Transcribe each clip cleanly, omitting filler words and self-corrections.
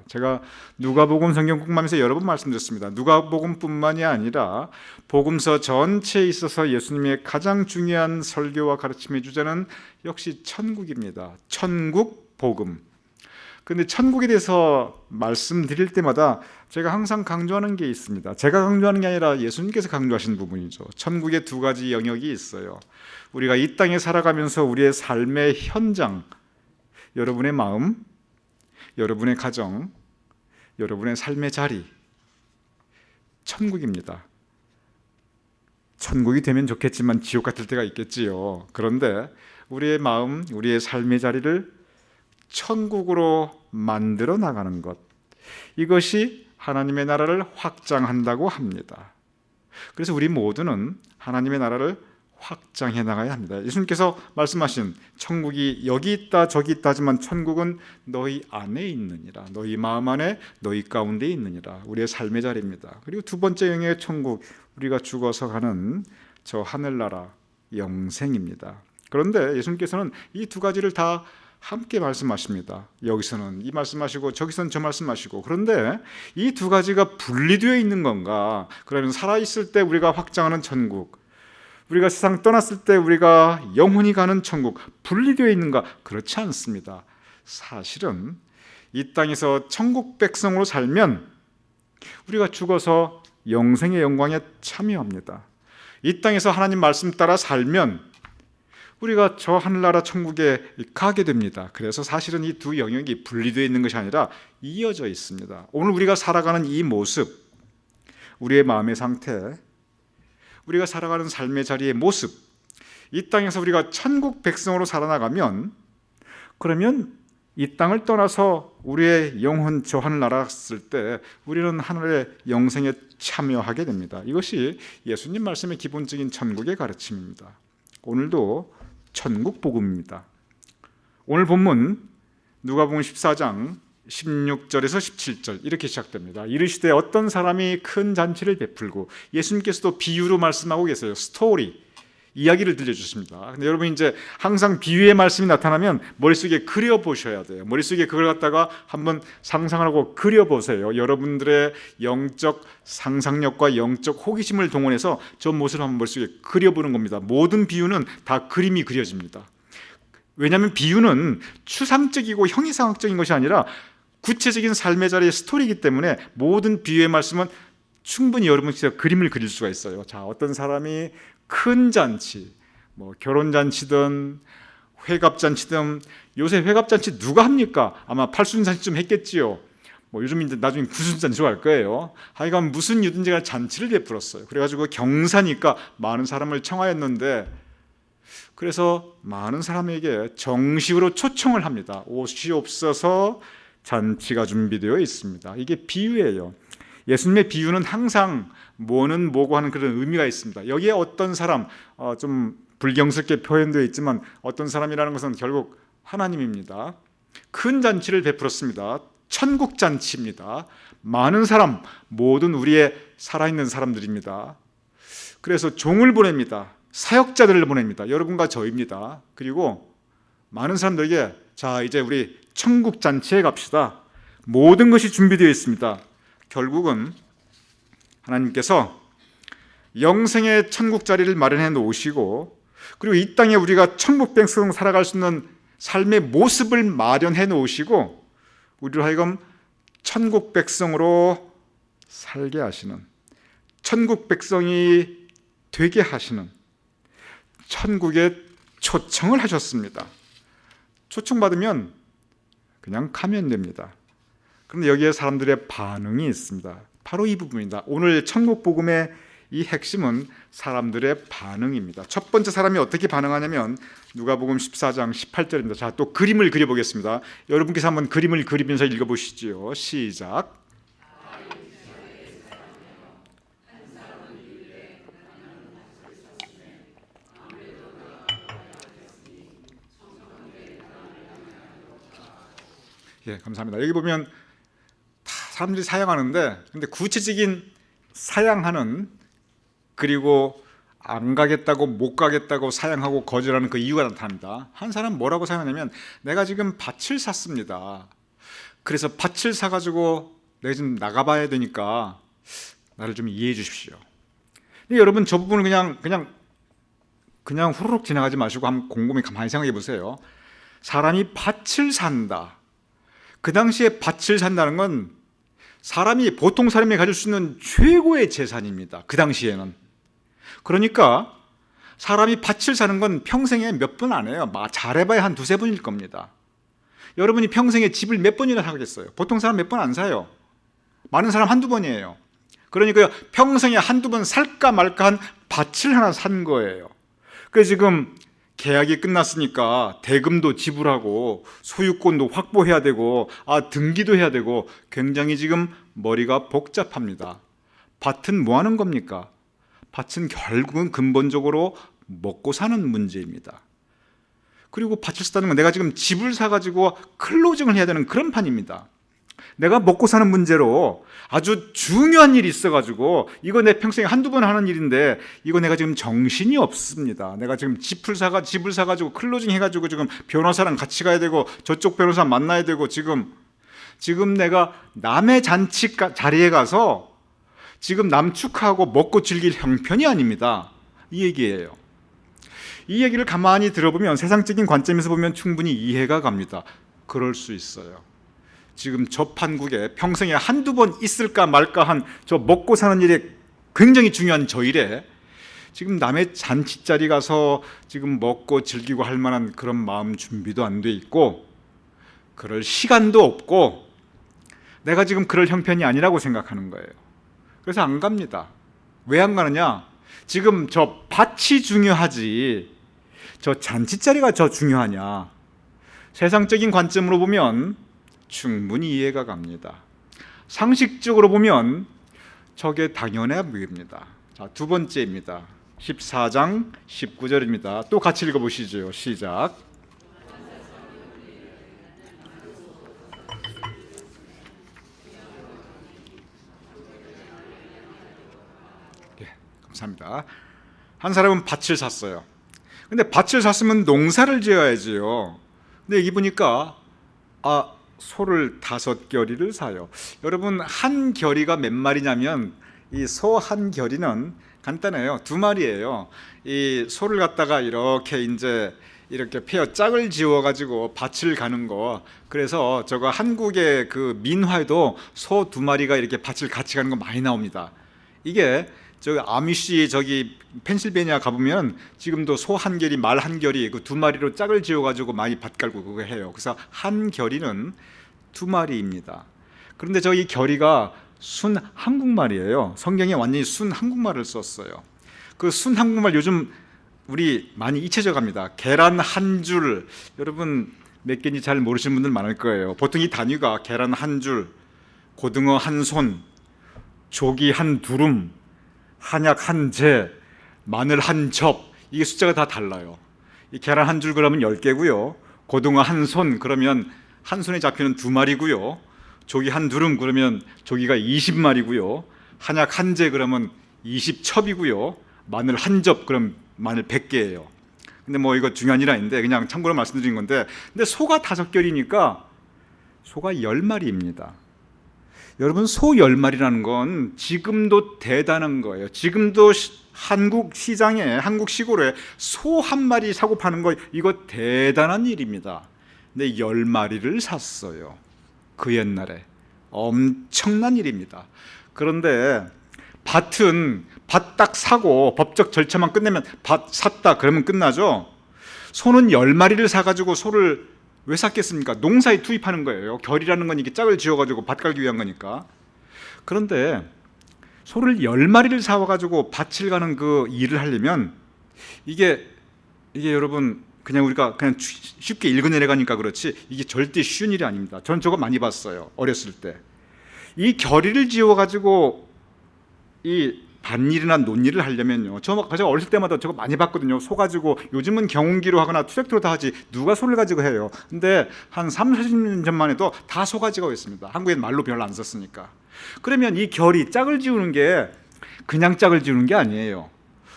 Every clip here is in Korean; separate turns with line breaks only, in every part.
제가 누가복음 성경 공부하면서 여러 번 말씀드렸습니다. 누가복음뿐만이 아니라 복음서 전체에 있어서 예수님의 가장 중요한 설교와 가르침의 주제는 역시 천국입니다. 천국 복음. 그런데 천국에 대해서 말씀드릴 때마다 제가 항상 강조하는 게 있습니다. 제가 강조하는 게 아니라 예수님께서 강조하신 부분이죠. 천국에 두 가지 영역이 있어요. 우리가 이 땅에 살아가면서 우리의 삶의 현장, 여러분의 마음, 여러분의 가정, 여러분의 삶의 자리, 천국입니다. 천국이 되면 좋겠지만 지옥 같을 때가 있겠지요. 그런데 우리의 마음, 우리의 삶의 자리를 천국으로 만들어 나가는 것, 이것이 하나님의 나라를 확장한다고 합니다. 그래서 우리 모두는 하나님의 나라를 확장해 나가야 합니다. 예수님께서 말씀하신 천국이 여기 있다 저기 있다 하지만 천국은 너희 안에 있느니라, 너희 마음 안에 너희 가운데 있느니라. 우리의 삶의 자리입니다. 그리고 두 번째 영역의 천국, 우리가 죽어서 가는 저 하늘나라 영생입니다. 그런데 예수님께서는 이 두 가지를 다 함께 말씀하십니다. 여기서는 이 말씀하시고 저기서는 저 말씀하시고. 그런데 이 두 가지가 분리되어 있는 건가? 그러면 살아있을 때 우리가 확장하는 천국, 우리가 세상 떠났을 때 우리가 영원히 가는 천국, 분리되어 있는가? 그렇지 않습니다. 사실은 이 땅에서 천국 백성으로 살면 우리가 죽어서 영생의 영광에 참여합니다. 이 땅에서 하나님 말씀 따라 살면 우리가 저 하늘나라 천국에 가게 됩니다. 그래서 사실은 이 두 영역이 분리되어 있는 것이 아니라 이어져 있습니다. 오늘 우리가 살아가는 이 모습, 우리의 마음의 상태, 우리가 살아가는 삶의 자리의 모습, 이 땅에서 우리가 천국 백성으로 살아나가면, 그러면 이 땅을 떠나서 우리의 영혼 저 하늘나라 갔을 때 우리는 하늘의 영생에 참여하게 됩니다. 이것이 예수님 말씀의 기본적인 천국의 가르침입니다. 오늘도 천국 복음입니다. 오늘 본문 누가복음 14장 16절에서 17절 이렇게 시작됩니다. 이르시되 어떤 사람이 큰 잔치를 베풀고, 예수님께서도 비유로 말씀하고 계세요. 스토리, 이야기를 들려주십니다. 근데 여러분 이제 항상 비유의 말씀이 나타나면 머릿속에 그려보셔야 돼요. 머릿속에 그걸 갖다가 한번 상상하고 그려보세요. 여러분들의 영적 상상력과 영적 호기심을 동원해서 저 모습을 한번 머릿속에 그려보는 겁니다. 모든 비유는 다 그림이 그려집니다. 왜냐하면 비유는 추상적이고 형이상학적인 것이 아니라 구체적인 삶의 자리의 스토리이기 때문에 모든 비유의 말씀은 충분히 여러분께서 그림을 그릴 수가 있어요. 자, 어떤 사람이 큰 잔치, 뭐 결혼잔치든 회갑잔치든, 요새 회갑잔치 누가 합니까? 아마 팔순잔치 좀 했겠지요. 뭐 요즘 이제 나중에 구순잔치로 할 거예요. 하여간 무슨 유든지가 잔치를 베풀었어요. 그래가지고 경사니까 많은 사람을 청하였는데, 그래서 많은 사람에게 정식으로 초청을 합니다. 오시옵소서, 잔치가 준비되어 있습니다. 이게 비유예요. 예수님의 비유는 항상 뭐는 뭐고 하는 그런 의미가 있습니다. 여기에 어떤 사람, 좀 불경스럽게 표현되어 있지만 어떤 사람이라는 것은 결국 하나님입니다. 큰 잔치를 베풀었습니다. 천국 잔치입니다. 많은 사람, 모든 우리의 살아있는 사람들입니다. 그래서 종을 보냅니다. 사역자들을 보냅니다. 여러분과 저입니다. 그리고 많은 사람들에게 자, 이제 우리 천국 잔치에 갑시다. 모든 것이 준비되어 있습니다. 결국은 하나님께서 영생의 천국 자리를 마련해 놓으시고, 그리고 이 땅에 우리가 천국 백성 살아갈 수 있는 삶의 모습을 마련해 놓으시고, 우리로 하여금 천국 백성으로 살게 하시는, 천국 백성이 되게 하시는 천국에 초청을 하셨습니다. 초청받으면 그냥 가면 됩니다. 그런데 여기에 사람들의 반응이 있습니다. 바로 이 부분입니다. 오늘 천국 복음의 이 핵심은 사람들의 반응입니다. 첫 번째 사람이 어떻게 반응하냐면 누가복음 14장 18절입니다. 자, 또 그림을 그려보겠습니다. 여러분께서 한번 그림을 그리면서 읽어보시지요. 시작. 예, 감사합니다. 여기 보면 다 사람들이 사양하는데, 근데 구체적인 사양하는, 그리고 안 가겠다고 못 가겠다고 사양하고 거절하는 그 이유가 나타납니다. 한 사람 뭐라고 사양하냐면, 내가 지금 밭을 샀습니다. 그래서 밭을 사가지고 내가 지금 나가봐야 되니까 나를 좀 이해해 주십시오. 근데 여러분 저 부분을 그냥 후루룩 지나가지 마시고 한번 곰곰이 가만히 생각해 보세요. 사람이 밭을 산다. 그 당시에 밭을 산다는 건 보통 사람이 가질 수 있는 최고의 재산입니다. 그 당시에는. 그러니까 사람이 밭을 사는 건 평생에 몇 번 안 해요. 잘해봐야 한 두세 번일 겁니다. 여러분이 평생에 집을 몇 번이나 사겠어요? 보통 사람 몇 번 안 사요. 많은 사람 한두 번이에요. 그러니까 평생에 한두 번 살까 말까 한 밭을 하나 산 거예요. 그래서 지금 계약이 끝났으니까 대금도 지불하고 소유권도 확보해야 되고 등기도 해야 되고 굉장히 지금 머리가 복잡합니다. 밭은 뭐 하는 겁니까? 밭은 결국은 근본적으로 먹고 사는 문제입니다. 그리고 밭을 쓰다는 건 내가 지금 집을 사가지고 클로징을 해야 되는 그런 판입니다. 내가 먹고 사는 문제로 아주 중요한 일이 있어가지고 이거 내 평생에 한두 번 하는 일인데 이거 내가 지금 정신이 없습니다. 내가 지금 집을 사가지고 클로징 해가지고 지금 변호사랑 같이 가야 되고 저쪽 변호사 만나야 되고 지금 내가 남의 잔치 자리에 가서 지금 남 축하하고 먹고 즐길 형편이 아닙니다. 이 얘기예요. 이 얘기를 가만히 들어보면 세상적인 관점에서 보면 충분히 이해가 갑니다. 그럴 수 있어요. 지금 저 판국에 평생에 한두 번 있을까 말까 한 저 먹고 사는 일에 굉장히 중요한 저 일에 지금 남의 잔치자리 가서 지금 먹고 즐기고 할 만한 그런 마음 준비도 안 돼 있고 그럴 시간도 없고 내가 지금 그럴 형편이 아니라고 생각하는 거예요. 그래서 안 갑니다. 왜 안 가느냐? 지금 저 밭이 중요하지 저 잔치자리가 더 중요하냐? 세상적인 관점으로 보면 충분히 이해가 갑니다. 상식적으로 보면 저게 당연해 보입니다. 자, 두 번째입니다. 14장 19절입니다. 또 같이 읽어보시죠. 시작. 예, 감사합니다. 한 사람은 밭을 샀어요. 근데 밭을 샀으면 농사를 지어야지요. 근데 여기 보니까 소를 5겨리를 사요. 여러분 한 겨리가 몇 마리냐면 이 소 한 겨리는 간단해요. 2마리예요. 이 소를 갖다가 이렇게 페어 짝을 지어 가지고 밭을 가는 거. 그래서 저거 한국의 그 민화에도 소 2마리가 이렇게 밭을 같이 가는 거 많이 나옵니다. 이게 저기 아미시 저기 펜실베니아 가보면 지금도 소 한 겨리, 말 한 겨리 그 2마리로 짝을 지어가지고 많이 밭 갈고 그거 해요. 그래서 한 겨리는 2마리입니다. 그런데 저기 겨리가 순 한국말이에요. 성경에 완전히 순 한국말을 썼어요. 그 순 한국말 요즘 우리 많이 잊혀져 갑니다. 계란 한 줄, 여러분 몇 개인지 잘 모르시는 분들 많을 거예요. 보통 이 단위가 계란 한 줄, 고등어 한 손, 조기 한 두름, 한약 한 재, 마늘 한 접, 이게 숫자가 다 달라요. 이 계란 한 줄 그러면 10개고요. 고등어 한 손 그러면 한 손에 잡히는 2마리고요. 조기 한 두름 그러면 조기가 20마리고요. 한약 한 재 그러면 20첩이고요. 마늘 한 접 그럼 마늘 100개예요. 근데 뭐 이거 중요한 일 아닌데 그냥 참고로 말씀드린 건데, 근데 소가 5겨리니까 소가 10마리입니다. 여러분 소 10마리라는 건 지금도 대단한 거예요. 지금도 한국 시장에, 한국 시골에 소 한 마리 사고 파는 거 이거 대단한 일입니다. 근데 10마리를 샀어요. 그 옛날에 엄청난 일입니다. 그런데 밭은 밭 딱 사고 법적 절차만 끝내면 밭 샀다 그러면 끝나죠. 소는 10마리를 사가지고 소를 왜 샀겠습니까? 농사에 투입하는 거예요. 결이라는 건 이게 짝을 지어가지고 밭 갈기 위한 거니까. 그런데 소를 10마리를 사와가지고 밭을 가는 그 일을 하려면 이게 여러분 그냥 우리가 그냥 쉽게 읽어내려가니까 그렇지 이게 절대 쉬운 일이 아닙니다. 전 저거 많이 봤어요. 어렸을 때. 이 결의를 지어가지고 이 밭일이나 논일을 하려면요. 제가 어렸을 때마다 저거 많이 봤거든요. 소 가지고 요즘은 경운기로 하거나 트랙터로 다 하지 누가 소를 가지고 해요. 근데 한 30-40년 전만 해도 다 소 가지고 있습니다. 한국엔 말로 별로 안 썼으니까. 그러면 이 결이 짝을 지우는 게 그냥 짝을 지우는 게 아니에요.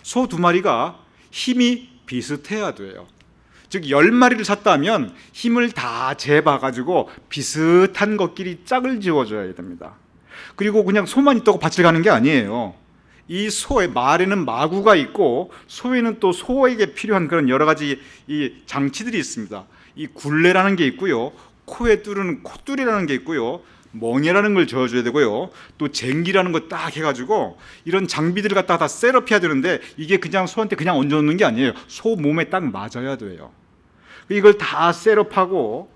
소 2마리가 힘이 비슷해야 돼요. 즉 10마리를 샀다면 힘을 다 재봐가지고 비슷한 것끼리 짝을 지어줘야 됩니다. 그리고 그냥 소만 있다고 밭을 가는 게 아니에요. 이 소의 말에는 마구가 있고 소에는 또 소에게 필요한 그런 여러 가지 이 장치들이 있습니다. 이 굴레라는 게 있고요, 코에 뚫는 콧줄이라는 게 있고요, 멍이라는 걸 저어줘야 되고요, 또 쟁기라는 거 딱 해가지고 이런 장비들을 갖다가 다 셋업해야 되는데 이게 그냥 소한테 그냥 얹어놓는 게 아니에요. 소 몸에 딱 맞아야 돼요. 이걸 다 셋업하고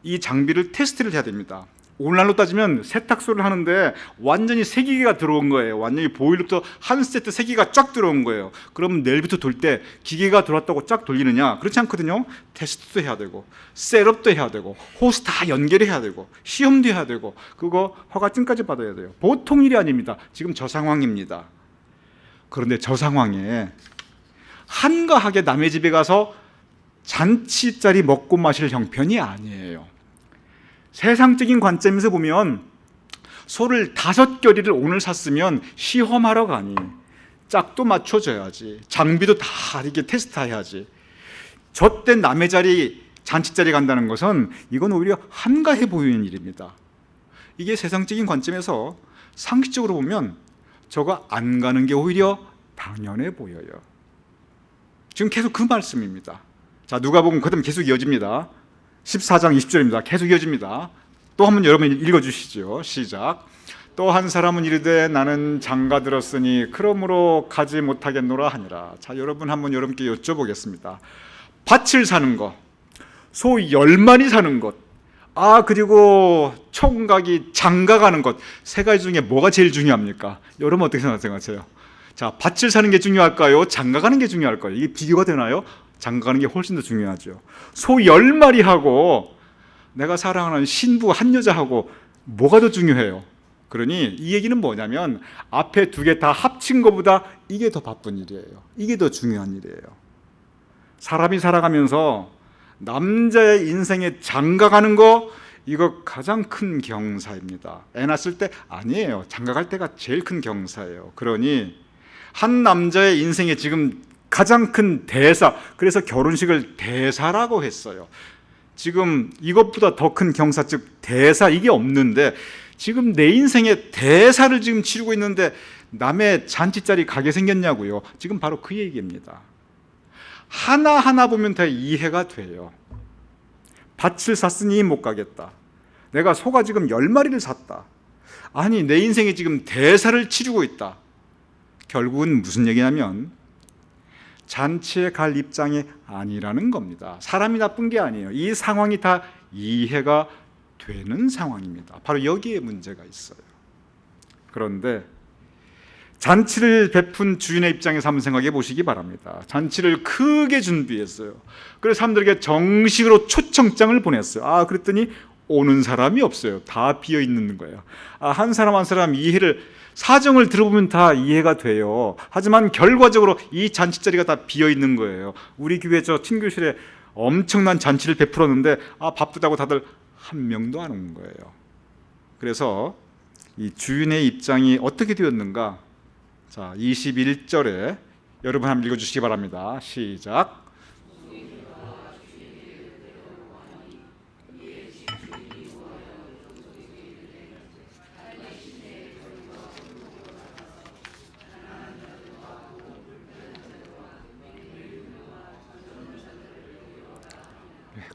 이 장비를 테스트를 해야 됩니다. 오늘날로 따지면 세탁소를 하는데 완전히 세기계가 들어온 거예요. 완전히 보일러부터 한 세트 세기가 쫙 들어온 거예요. 그러면 내일부터 돌 때 기계가 들어왔다고 쫙 돌리느냐? 그렇지 않거든요. 테스트도 해야 되고 셋업도 해야 되고 호스 다 연결해야 되고 시험도 해야 되고 그거 허가증까지 받아야 돼요. 보통 일이 아닙니다. 지금 저 상황입니다. 그런데 저 상황에 한가하게 남의 집에 가서 잔치자리 먹고 마실 형편이 아니에요. 세상적인 관점에서 보면 소를 5겨리를 오늘 샀으면 시험하러 가니 짝도 맞춰줘야지, 장비도 다 이렇게 테스트해야지. 젖된 남의 자리 잔치자리 간다는 것은 이건 오히려 한가해 보이는 일입니다. 이게 세상적인 관점에서 상식적으로 보면 저거 안 가는 게 오히려 당연해 보여요. 지금 계속 그 말씀입니다. 자, 누가복음 그다음 계속 이어집니다. 14장 20절입니다. 계속 이어집니다. 또 한번 여러분 읽어주시죠. 시작. 또 한 사람은 이르되 나는 장가 들었으니 그러므로 가지 못하겠노라 하니라. 자, 여러분 한번 여러분께 여쭤보겠습니다. 밭을 사는 것, 소 10마리 사는 것, 그리고 총각이 장가 가는 것, 세 가지 중에 뭐가 제일 중요합니까? 여러분 어떻게 생각하세요? 자, 밭을 사는 게 중요할까요? 장가 가는 게 중요할까요? 이게 비교가 되나요? 장가 가는 게 훨씬 더 중요하죠. 소 10마리하고 내가 사랑하는 신부 한 여자하고 뭐가 더 중요해요? 그러니 이 얘기는 뭐냐면 앞에 두 개 다 합친 것보다 이게 더 바쁜 일이에요. 이게 더 중요한 일이에요. 사람이 살아가면서 남자의 인생에 장가 가는 거, 이거 가장 큰 경사입니다. 애 낳았을 때 아니에요. 장가 갈 때가 제일 큰 경사예요. 그러니 한 남자의 인생에 지금 가장 큰 대사, 그래서 결혼식을 대사라고 했어요. 지금 이것보다 더 큰 경사, 즉 대사, 이게 없는데 지금 내 인생의 대사를 지금 치르고 있는데 남의 잔치자리 가게 생겼냐고요. 지금 바로 그 얘기입니다. 하나하나 보면 다 이해가 돼요. 밭을 샀으니 못 가겠다. 내가 소가 지금 10마리를 샀다. 아니, 내 인생에 지금 대사를 치르고 있다. 결국은 무슨 얘기냐면 잔치에 갈 입장이 아니라는 겁니다. 사람이 나쁜 게 아니에요. 이 상황이 다 이해가 되는 상황입니다. 바로 여기에 문제가 있어요. 그런데 잔치를 베푼 주인의 입장에서 한번 생각해 보시기 바랍니다. 잔치를 크게 준비했어요. 그래서 사람들에게 정식으로 초청장을 보냈어요. 그랬더니 오는 사람이 없어요. 다 비어 있는 거예요. 한 사람 한 사람 이해를, 사정을 들어보면 다 이해가 돼요. 하지만 결과적으로 이 잔치자리가 다 비어 있는 거예요. 우리 교회 저 친교실에 엄청난 잔치를 베풀었는데 바쁘다고 다들 한 명도 안 온 거예요. 그래서 이 주인의 입장이 어떻게 되었는가? 자, 21절에 여러분 한번 읽어주시기 바랍니다. 시작.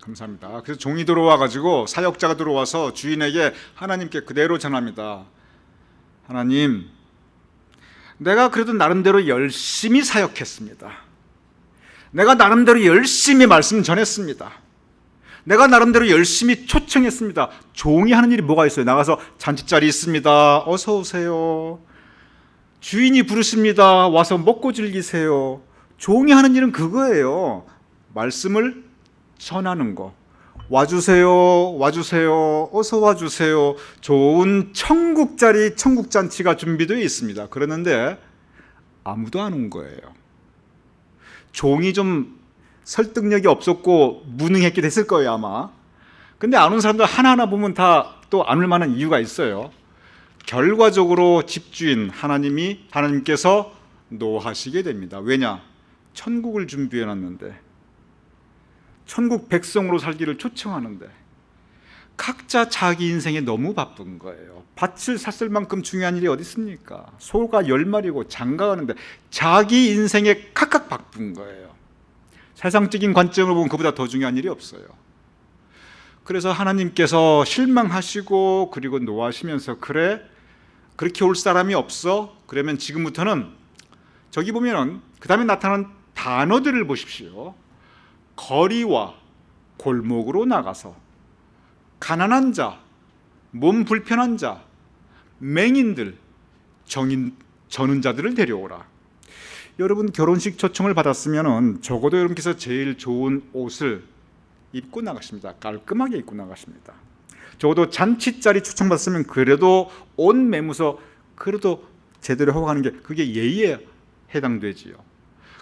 감사합니다. 그래서 종이 들어와가지고 사역자가 들어와서 주인에게 하나님께 그대로 전합니다. 하나님, 내가 그래도 나름대로 열심히 사역했습니다. 내가 나름대로 열심히 말씀 전했습니다. 내가 나름대로 열심히 초청했습니다. 종이 하는 일이 뭐가 있어요? 나가서 잔치자리 있습니다. 어서 오세요. 주인이 부르십니다. 와서 먹고 즐기세요. 종이 하는 일은 그거예요. 말씀을 전하는 거. 와주세요, 와주세요, 어서 와주세요. 좋은 천국자리, 천국잔치가 준비되어 있습니다. 그러는데 아무도 안 온 거예요. 종이 좀 설득력이 없었고 무능했기도 했을 거예요, 아마. 근데 안 온 사람들 하나하나 보면 다 또 안 올 만한 이유가 있어요. 결과적으로 집주인 하나님께서 노하시게 됩니다. 왜냐? 천국을 준비해 놨는데 천국 백성으로 살기를 초청하는데 각자 자기 인생에 너무 바쁜 거예요. 밭을 샀을 만큼 중요한 일이 어디 있습니까? 소가 10마리고 장가가는데 자기 인생에 각각 바쁜 거예요. 세상적인 관점으로 보면 그보다 더 중요한 일이 없어요. 그래서 하나님께서 실망하시고 그리고 노하시면서 그래? 그렇게 올 사람이 없어? 그러면 지금부터는 저기 보면은 그 다음에 나타난 단어들을 보십시오. 거리와 골목으로 나가서 가난한 자, 몸 불편한 자, 맹인들, 저는 자들을 데려오라. 여러분 결혼식 초청을 받았으면 적어도 여러분께서 제일 좋은 옷을 입고 나가십니다. 깔끔하게 입고 나가십니다. 적어도 잔치자리 초청받았으면 그래도 옷 매무서 그래도 제대로 하고 가는 게 그게 예의에 해당되지요.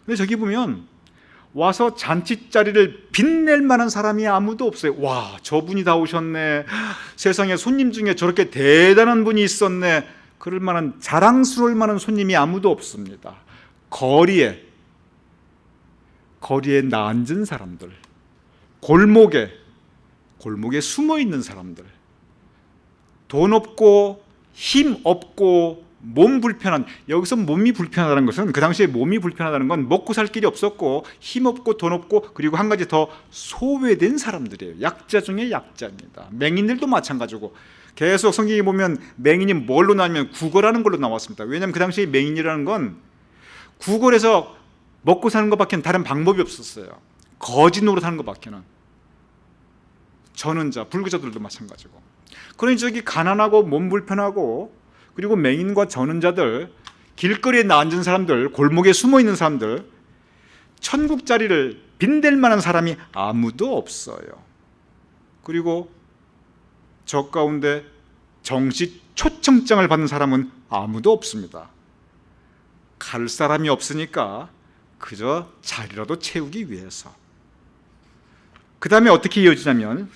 근데 저기 보면 와서 잔치자리를 빛낼 만한 사람이 아무도 없어요. 와, 저분이 다 오셨네. 세상에 손님 중에 저렇게 대단한 분이 있었네. 그럴 만한 자랑스러울 만한 손님이 아무도 없습니다. 거리에 앉은 사람들, 골목에 숨어 있는 사람들, 돈 없고 힘 없고 몸 불편한, 여기서 몸이 불편하다는 것은 그 당시에 몸이 불편하다는 건 먹고 살 길이 없었고 힘 없고 돈 없고 그리고 한 가지 더 소외된 사람들이에요. 약자 중에 약자입니다. 맹인들도 마찬가지고 계속 성경에 보면 맹인이 뭘로 나오면 구걸하는 걸로 나왔습니다. 왜냐하면 그 당시에 맹인이라는 건 구걸해서 먹고 사는 것밖에 다른 방법이 없었어요. 거지 노릇하는 것밖에는. 저는 자, 불구자들도 마찬가지고. 그러니 저기 가난하고 몸 불편하고 그리고 맹인과 저는 자들, 길거리에 앉은 사람들, 골목에 숨어 있는 사람들, 천국 자리를 빈댈 만한 사람이 아무도 없어요. 그리고 저 가운데 정식 초청장을 받는 사람은 아무도 없습니다. 갈 사람이 없으니까 그저 자리라도 채우기 위해서. 그 다음에 어떻게 이어지냐면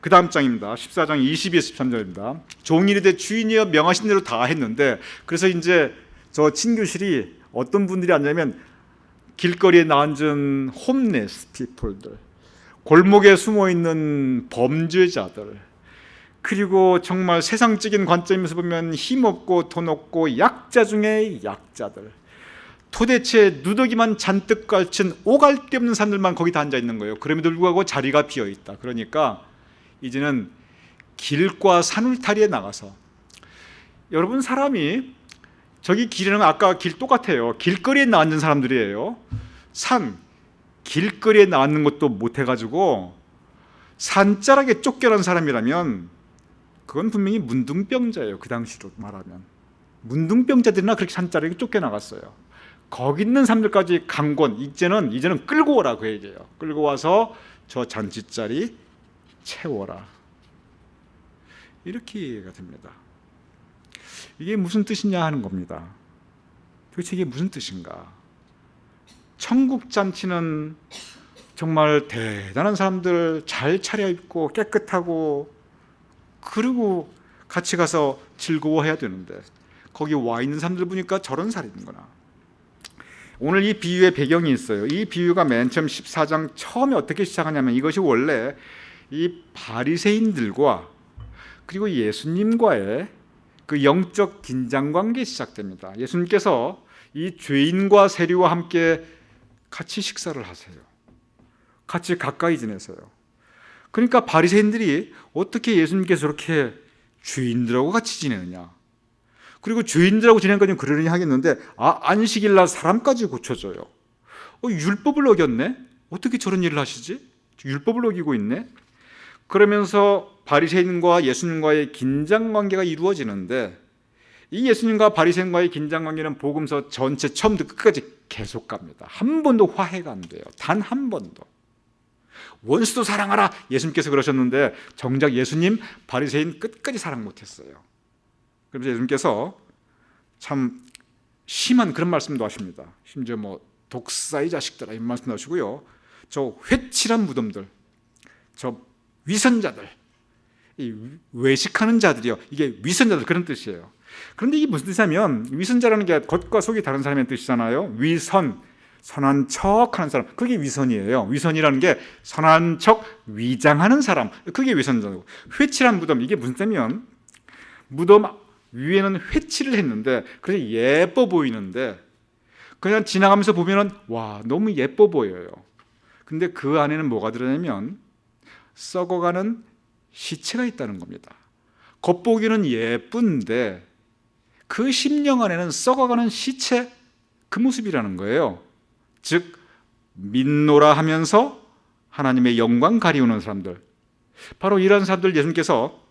그 다음 장입니다. 14장 22에서 13절입니다. 종이 이르되 주인이여 명하신 대로 다 했는데, 그래서 이제 저 친교실이 어떤 분들이 앉냐면 길거리에 앉은 홈레스 피플들, 골목에 숨어 있는 범죄자들, 그리고 정말 세상적인 관점에서 보면 힘없고 돈 없고 약자 중에 약자들, 도대체 누더기만 잔뜩 걸친 오갈 데 없는 사람들만 거기 다 앉아 있는 거예요. 그럼에도 불구하고 자리가 비어 있다. 그러니까 이제는 길과 산울타리에 나가서, 여러분 사람이 저기 길은 아까 길 똑같아요. 길거리에 나앉은 사람들이에요. 길거리에 나앉는 것도 못해가지고 산자락에 쫓겨난 사람이라면 그건 분명히 문둥병자예요. 그 당시로 말하면 문둥병자들이나 그렇게 산자락에 쫓겨나갔어요. 거기 있는 사람들까지 강권, 이제는 끌고 오라 그 얘기예요. 끌고 와서 저 잔치자리 채워라, 이렇게 이해가 됩니다. 이게 무슨 뜻이냐 하는 겁니다. 도대체 이게 무슨 뜻인가? 천국 잔치는 정말 대단한 사람들 잘 차려입고 깨끗하고 그리고 같이 가서 즐거워해야 되는데 거기 와 있는 사람들 보니까 저런 살인구나. 오늘 이 비유의 배경이 있어요. 이 비유가 맨 처음 14장 처음에 어떻게 시작하냐면 이것이 원래 이 바리새인들과 그리고 예수님과의 그 영적 긴장관계에 시작됩니다. 예수님께서 이 죄인과 세리와 함께 같이 식사를 하세요. 같이 가까이 지내세요. 그러니까 바리새인들이 어떻게 예수님께서 저렇게 죄인들하고 같이 지내느냐, 그리고 죄인들하고 지내니까 좀 그러려니 하겠는데 안식일 날 사람까지 고쳐줘요. 율법을 어겼네? 어떻게 저런 일을 하시지? 율법을 어기고 있네? 그러면서 바리새인과 예수님과의 긴장관계가 이루어지는데, 이 예수님과 바리새인과의 긴장관계는 복음서 전체 처음부터 끝까지 계속 갑니다. 한 번도 화해가 안 돼요. 단 한 번도. 원수도 사랑하라 예수님께서 그러셨는데 정작 예수님 바리새인 끝까지 사랑 못했어요. 그래서 예수님께서 참 심한 그런 말씀도 하십니다. 심지어 독사의 자식들아 이런 말씀도 하시고요. 저 회칠한 무덤들, 저 위선자들, 이 외식하는 자들이요, 이게 위선자들 그런 뜻이에요. 그런데 이게 무슨 뜻이냐면, 위선자라는 게 겉과 속이 다른 사람의 뜻이잖아요. 위선, 선한 척하는 사람, 그게 위선이에요. 위선이라는 게 선한 척 위장하는 사람, 그게 위선이고, 회칠한 무덤, 이게 무슨 뜻이냐면 무덤 위에는 회칠을 했는데 그래서 예뻐 보이는데 그냥 지나가면서 보면은 와, 너무 예뻐 보여요. 근데 그 안에는 뭐가 들어냐면 썩어가는 시체가 있다는 겁니다. 겉보기는 예쁜데 그 심령 안에는 썩어가는 시체, 그 모습이라는 거예요. 즉 민노라 하면서 하나님의 영광 가리우는 사람들, 바로 이런 사람들 예수님께서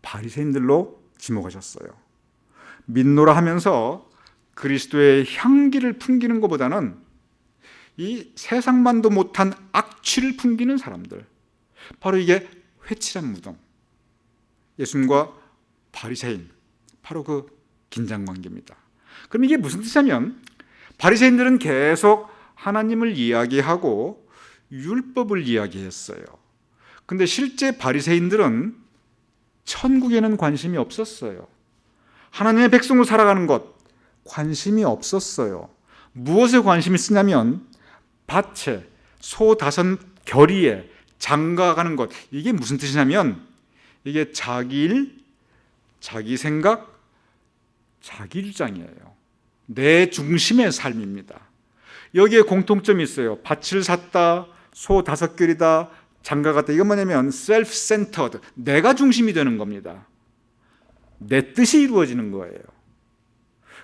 바리새인들로 지목하셨어요. 민노라 하면서 그리스도의 향기를 풍기는 것보다는 이 세상만도 못한 악취를 풍기는 사람들, 바로 이게 회칠한 무덤, 예수님과 바리새인, 바로 그 긴장관계입니다. 그럼 이게 무슨 뜻이냐면 바리새인들은 계속 하나님을 이야기하고 율법을 이야기했어요. 근데 실제 바리새인들은 천국에는 관심이 없었어요. 하나님의 백성으로 살아가는 것 관심이 없었어요. 무엇에 관심이 있었냐면 밭에 소 5 결의에 장가가는 것, 이게 무슨 뜻이냐면 이게 자기 일, 자기 생각, 자기 주장이에요. 내 중심의 삶입니다. 여기에 공통점이 있어요. 밭을 샀다, 소 5 결이다, 장가갔다. 이건 뭐냐면 self-centered, 내가 중심이 되는 겁니다. 내 뜻이 이루어지는 거예요.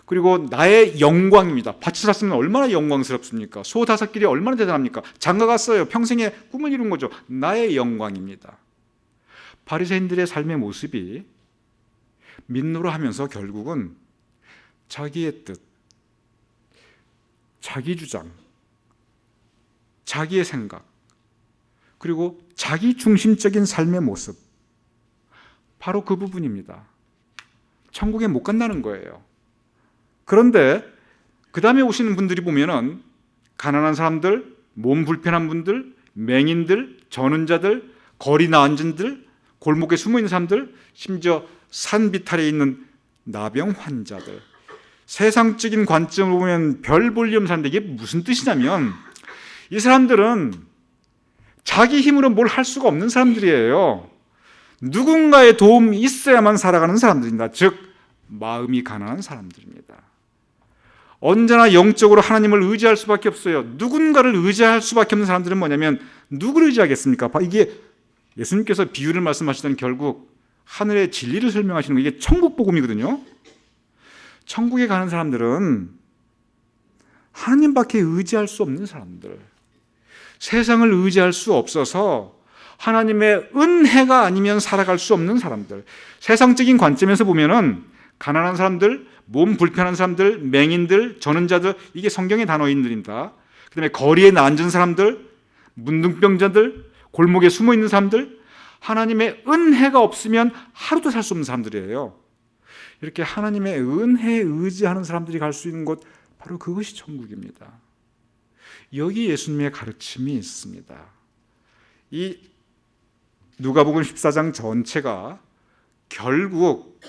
그리고 나의 영광입니다. 밭을 샀으면 얼마나 영광스럽습니까? 소 5 결이 얼마나 대단합니까? 장가갔어요. 평생의 꿈을 이룬 거죠. 나의 영광입니다. 바리새인들의 삶의 모습이 민노라 하면서 결국은 자기의 뜻, 자기 주장, 자기의 생각, 그리고 자기 중심적인 삶의 모습, 바로 그 부분입니다. 천국에 못 간다는 거예요. 그런데 그 다음에 오시는 분들이 보면은 가난한 사람들, 몸 불편한 분들, 맹인들, 저는 자들, 거리 나앉은들, 골목에 숨어있는 사람들, 심지어 산 비탈에 있는 나병 환자들, 세상적인 관점으로 보면 별 볼 일 없는 사람들, 이게 무슨 뜻이냐면 이 사람들은 자기 힘으로 뭘 할 수가 없는 사람들이에요. 누군가의 도움이 있어야만 살아가는 사람들입니다. 즉 마음이 가난한 사람들입니다. 언제나 영적으로 하나님을 의지할 수밖에 없어요. 누군가를 의지할 수밖에 없는 사람들은 뭐냐면 누구를 의지하겠습니까? 이게 예수님께서 비유를 말씀하시던 결국 하늘의 진리를 설명하시는 거, 이게 천국 복음이거든요. 천국에 가는 사람들은 하나님밖에 의지할 수 없는 사람들, 세상을 의지할 수 없어서 하나님의 은혜가 아니면 살아갈 수 없는 사람들, 세상적인 관점에서 보면은 가난한 사람들, 몸 불편한 사람들, 맹인들, 저는 자들, 이게 성경의 단어인들입니다. 그 다음에 거리에 앉은 사람들, 문둥병자들, 골목에 숨어 있는 사람들, 하나님의 은혜가 없으면 하루도 살 수 없는 사람들이에요. 이렇게 하나님의 은혜에 의지하는 사람들이 갈 수 있는 곳, 바로 그것이 천국입니다. 여기 예수님의 가르침이 있습니다. 이 누가복음 14장 전체가 결국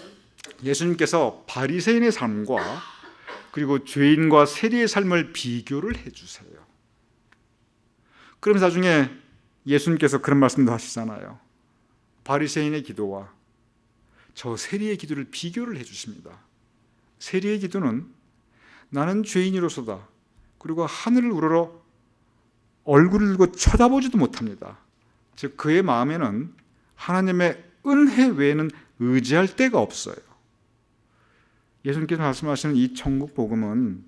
예수님께서 바리새인의 삶과 그리고 죄인과 세리의 삶을 비교를 해주세요. 그러면서 나중에 예수님께서 그런 말씀도 하시잖아요. 바리새인의 기도와 저 세리의 기도를 비교를 해주십니다. 세리의 기도는 나는 죄인이로서다, 그리고 하늘을 우러러 얼굴을 들고 쳐다보지도 못합니다. 즉 그의 마음에는 하나님의 은혜 외에는 의지할 데가 없어요. 예수님께서 말씀하시는 이 천국 복음은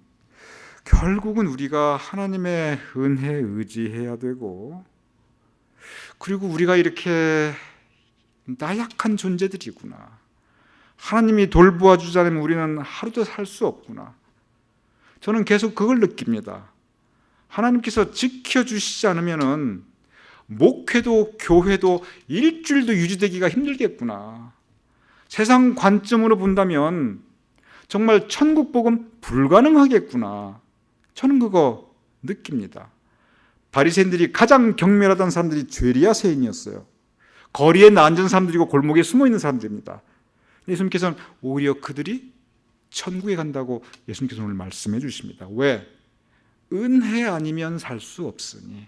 결국은 우리가 하나님의 은혜에 의지해야 되고, 그리고 우리가 이렇게 나약한 존재들이구나, 하나님이 돌보아 주지 않으면 우리는 하루도 살 수 없구나, 저는 계속 그걸 느낍니다. 하나님께서 지켜주시지 않으면 목회도 교회도 일주일도 유지되기가 힘들겠구나, 세상 관점으로 본다면 정말 천국 복음 불가능하겠구나, 저는 그거 느낍니다. 바리새인들이 가장 경멸하던 사람들이 죄리야 세인이었어요. 거리에 앉은 사람들이고 골목에 숨어 있는 사람들입니다. 예수님께서는 오히려 그들이 천국에 간다고 예수님께서 오늘 말씀해 주십니다. 왜? 은혜 아니면 살 수 없으니,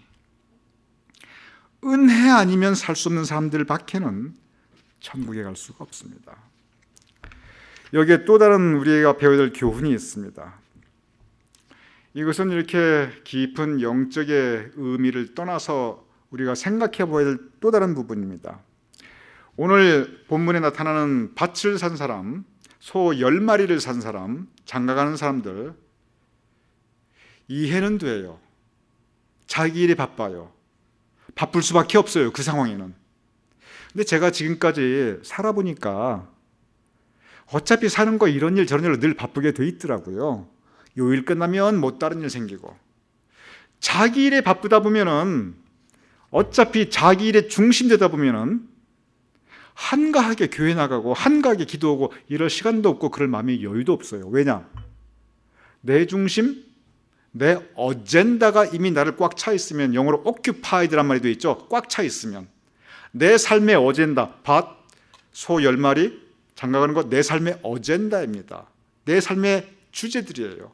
은혜 아니면 살 수 없는 사람들 밖에는 천국에 갈 수가 없습니다. 여기에 또 다른 우리가 배워야 될 교훈이 있습니다. 이것은 이렇게 깊은 영적의 의미를 떠나서 우리가 생각해 봐야 될 또 다른 부분입니다. 오늘 본문에 나타나는 밭을 산 사람, 소 10마리를 산 사람, 장가가는 사람들, 이해는 돼요. 자기 일이 바빠요. 바쁠 수밖에 없어요, 그 상황에는. 근데 제가 지금까지 살아보니까 어차피 사는 거 이런 일 저런 일로 늘 바쁘게 돼 있더라고요. 요 일 끝나면 뭐 다른 일 생기고, 자기 일에 바쁘다 보면은, 어차피 자기 일에 중심되다 보면은 한가하게 교회 나가고 한가하게 기도하고 이럴 시간도 없고 그럴 마음이 여유도 없어요. 왜냐? 내 중심, 내 어젠다가 이미 나를 꽉 차 있으면, 영어로 occupied란 말이 되어 있죠. 꽉 차 있으면 내 삶의 어젠다, 밭, 소 10마리, 장가가는 것, 내 삶의 어젠다입니다. 내 삶의 주제들이에요.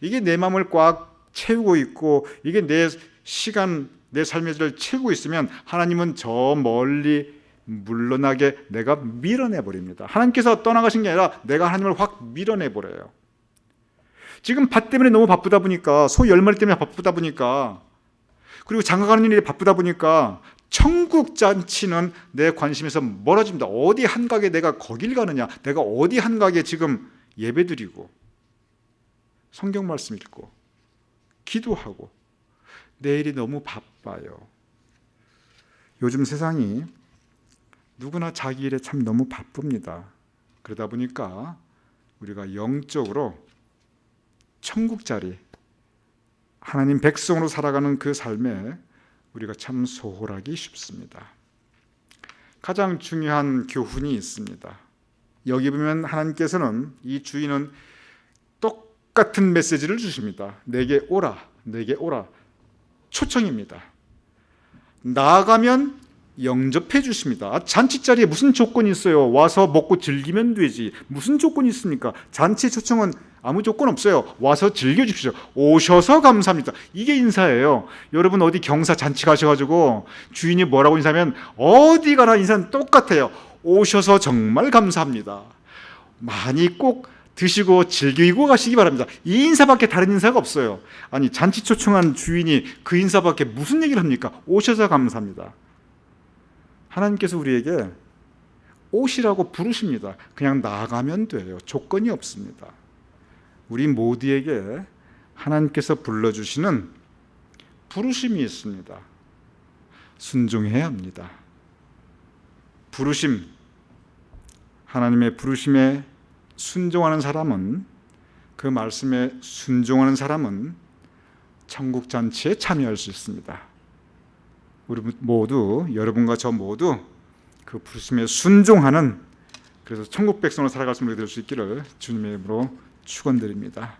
이게 내 마음을 꽉 채우고 있고, 이게 내 시간, 내 삶의 질을 채우고 있으면 하나님은 저 멀리 물러나게 내가 밀어내버립니다. 하나님께서 떠나가신 게 아니라 내가 하나님을 확 밀어내버려요. 지금 밭 때문에 너무 바쁘다 보니까, 소 10마리 때문에 바쁘다 보니까, 그리고 장가가는 일이 바쁘다 보니까 천국 잔치는 내 관심에서 멀어집니다. 어디 한가게 내가 거길 가느냐, 내가 어디 한가게 지금 예배드리고 성경 말씀 읽고 기도하고, 내일이 너무 바빠요. 요즘 세상이 누구나 자기 일에 참 너무 바쁩니다. 그러다 보니까 우리가 영적으로 천국자리, 하나님 백성으로 살아가는 그 삶에 우리가 참 소홀하기 쉽습니다. 가장 중요한 교훈이 있습니다. 여기 보면 하나님께서는, 이 주인은 똑같은 메시지를 주십니다. 내게 오라, 내게 오라. 초청입니다. 나아가면 영접해 주십니다. 잔치자리에 무슨 조건이 있어요? 와서 먹고 즐기면 되지. 무슨 조건이 있습니까? 잔치 초청은 아무 조건 없어요. 와서 즐겨주십시오. 오셔서 감사합니다. 이게 인사예요. 여러분 어디 경사 잔치 가셔가지고 주인이 뭐라고 인사하면 어디 가나 인사는 똑같아요. 오셔서 정말 감사합니다. 많이 꼭 드시고 즐기고 가시기 바랍니다. 이 인사밖에 다른 인사가 없어요. 아니, 잔치 초청한 주인이 그 인사밖에 무슨 얘기를 합니까? 오셔서 감사합니다. 하나님께서 우리에게 오시라고 부르십니다. 그냥 나아가면 돼요. 조건이 없습니다. 우리 모두에게 하나님께서 불러주시는 부르심이 있습니다. 순종해야 합니다. 부르심, 하나님의 부르심에 순종하는 사람은, 그 말씀에 순종하는 사람은 천국 잔치에 참여할 수 있습니다. 우리 모두, 여러분과 저 모두 그 부르심에 순종하는, 그래서 천국 백성으로 살아갈 수 있기를 주님의 이름으로 축원드립니다.